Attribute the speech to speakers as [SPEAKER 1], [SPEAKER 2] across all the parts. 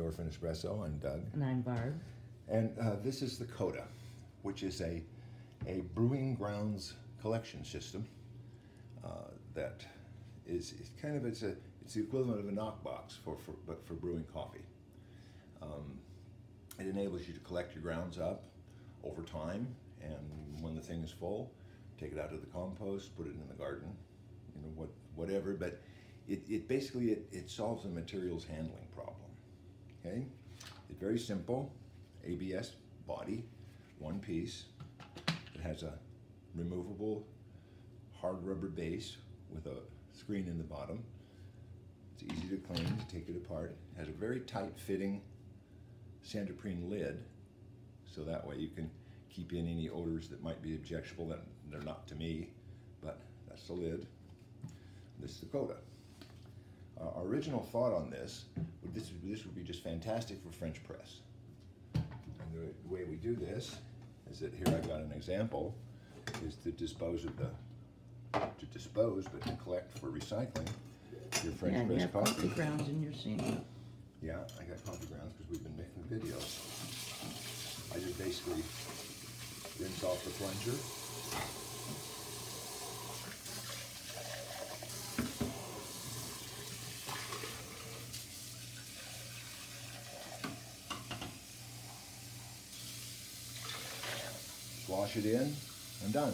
[SPEAKER 1] Orphan Espresso. I'm Doug.
[SPEAKER 2] And I'm Barb.
[SPEAKER 1] And this is the CODA, which is a brewing grounds collection system that is it's the equivalent of a knockbox but for brewing coffee. It enables you to collect your grounds up over time, and when the thing is full, take it out to the compost, put it in the garden, whatever. But it basically solves the materials handling problem. Okay, it's very simple. ABS body, one piece. It has a removable hard rubber base with a screen in the bottom. It's easy to clean, to take it apart. It has a very tight fitting Santoprene lid, so that way you can keep in any odors that might be objectionable. That they're not to me, but that's the lid. This is the CODA. Our original thought on this would be just fantastic for French press. And the way we do this is that here I've got an example, is to dispose, but to collect for recycling your French press
[SPEAKER 2] you have
[SPEAKER 1] coffee.
[SPEAKER 2] coffee grounds in your sink.
[SPEAKER 1] Yeah, I got coffee grounds because we've been making videos. I just basically rinse off the plunger. Wash it in, and done.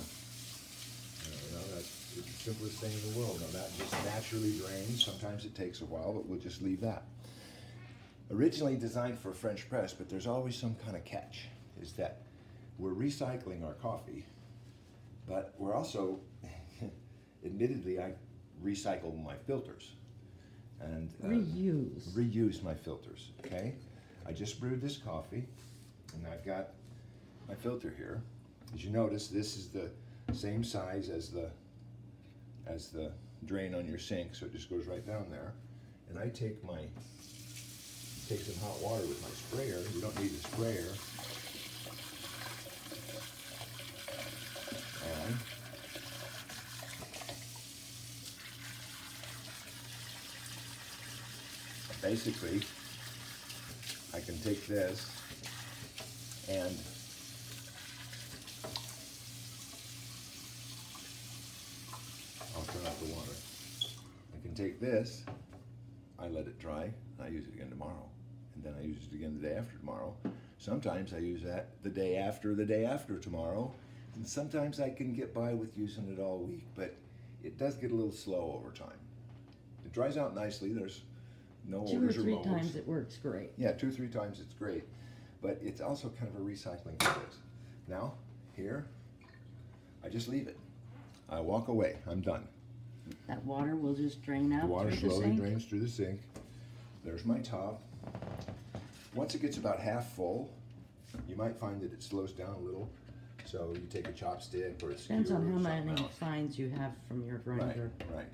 [SPEAKER 1] That's the simplest thing in the world. Now that just naturally drains. Sometimes it takes a while, but we'll just leave that. Originally designed for French press, but there's always some kind of catch, is that we're recycling our coffee, but we're also, admittedly, I recycle my filters. And reuse my filters, okay? I just brewed this coffee, and I've got my filter here. As you notice, this is the same size as the drain on your sink, so it just goes right down there. And I take some hot water with my sprayer. You don't need a sprayer. And basically, I can take this and I'll turn off the water. I can take this, I let it dry, and I use it again tomorrow. And then I use it again the day after tomorrow. Sometimes I use that the day after tomorrow. And sometimes I can get by with using it all week, but it does get a little slow over time. It dries out nicely. There's no odors or moles.
[SPEAKER 2] 2 or 3 times it works great.
[SPEAKER 1] Yeah, 2 or 3 times it's great. But it's also kind of a recycling process. Now, here, I just leave it. I walk away. I'm done.
[SPEAKER 2] That water will just drain out
[SPEAKER 1] the water
[SPEAKER 2] through the
[SPEAKER 1] slowly
[SPEAKER 2] sink.
[SPEAKER 1] drains through the sink. There's my top. Once it gets about half full, you might find that it slows down a little. So you take a chopstick or a skewer.
[SPEAKER 2] Depends on how many fines you have from your grinder.
[SPEAKER 1] Right.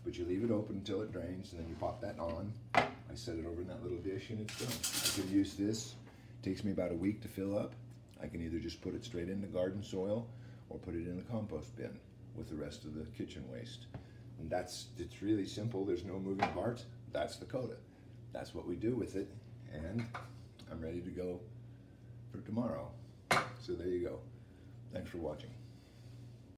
[SPEAKER 1] But you leave it open until it drains, and then you pop that on. I set it over in that little dish, and it's done. I can use this. It takes me about a week to fill up. I can either just put it straight into garden soil or put it in the compost bin with the rest of the kitchen waste. And it's really simple. There's no moving parts. That's the CODA. That's what we do with it. And I'm ready to go for tomorrow. So there you go. Thanks for watching.